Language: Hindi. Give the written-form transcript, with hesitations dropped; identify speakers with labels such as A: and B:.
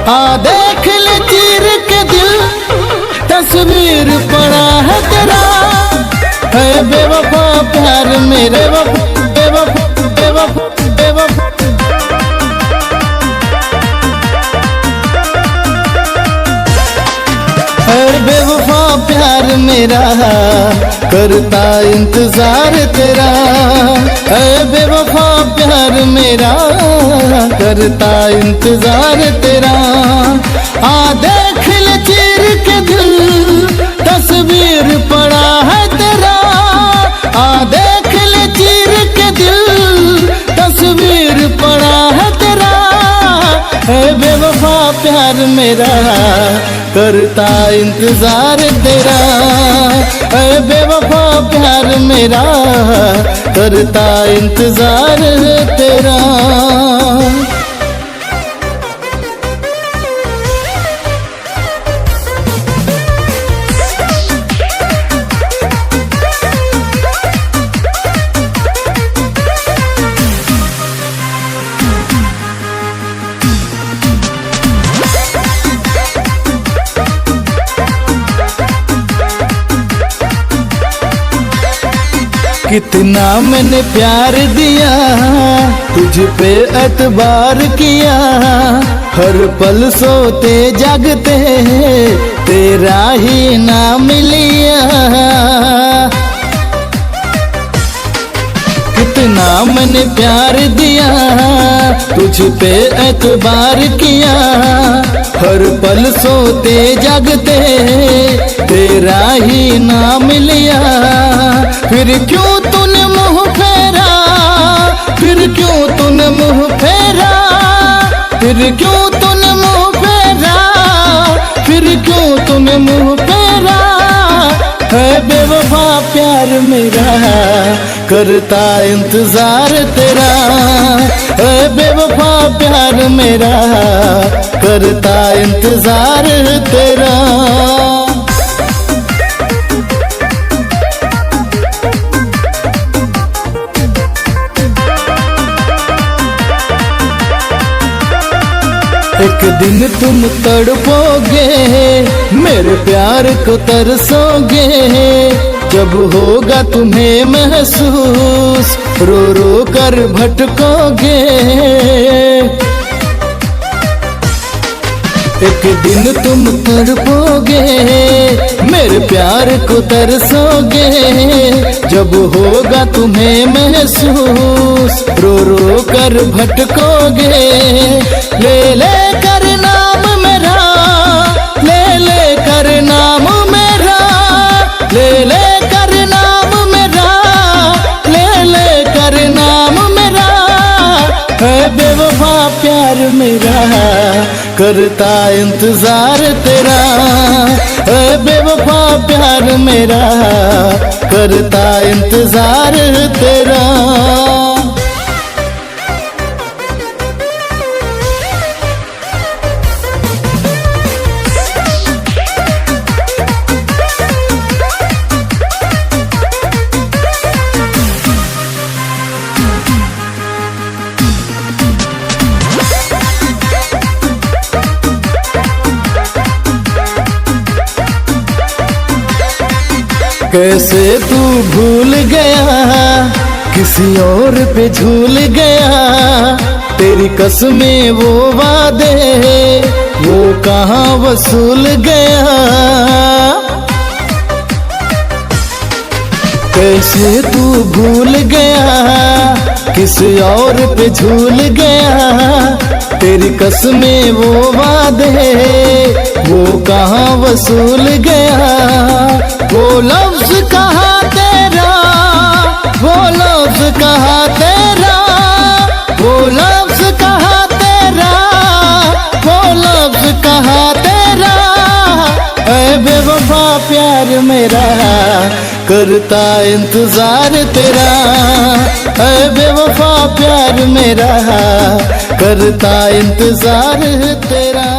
A: देख ले चीर के दिल, तस्वीर पड़ा है तेरा। है बेवफा प्यार मेरे बेवफा बेवफा बेवफा। बेवफा प्यार मेरा करता इंतजार तेरा। बेवफा प्यार मेरा करता इंतजार तेरा। देख ले चीर के दिल, तस्वीर पड़ा है तेरा। देख ले चीर के दिल, तस्वीर पड़ा है तेरा। बेवफा प्यार मेरा करता इंतजार तेरा। बेवफा प्यार मेरा करता इंतजार तेरा। कितना मैंने प्यार दिया, तुझ पे एतबार किया। हर पल सोते जागते तेरा ही नाम लिया। कितना मैंने प्यार दिया, तुझ पे एतबार किया। हर पल सोते जागते तेरा ही नाम लिया। फिर क्यों तूने मुँह फेरा, फिर क्यों तूने मुँह फेरा, फिर क्यों तूने मुँह फेरा, फिर क्यों तूने मुँह फेरा। है बेवफा प्यार मेरा करता इंतजार तेरा। है बेवफा प्यार मेरा करता इंतजार तेरा। एक दिन तुम तड़पोगे, मेरे प्यार को तरसोगे। जब होगा तुम्हें महसूस, रो रो कर भटकोगे। एक दिन तुम तड़पोगे, मेरे प्यार को तरसोगे। जब होगा तुम्हें महसूस, रो रो कर भटकोगे। ले ले कर नाम मेरा, ले ले कर नाम मेरा, ले ले कर नाम मेरा, ले ले कर नाम मेरा। है बेवफा प्यार मेरा करता इंतजार तेरा। है बेवफा प्यार मेरा करता इंतजार तेरा। कैसे तू भूल गया, किसी और पे झूल गया। तेरी कसमें वो वादे, वो कहाँ वसूल गया। कैसे तू भूल गया, किसी और पे झूल गया। तेरी कसमें वो वादे, वो कहाँ वसूल गया। वो लफ्ज कहाँ तेरा, वो लफ्ज कहाँ तेरा, वो लफ्ज कहाँ तेरा, वो लफ्ज कहाँ तेरा। ऐ बेवफा प्यार मेरा करता इंतजार तेरा। ऐ बेवफा प्यार मेरा करता इंतजार तेरा।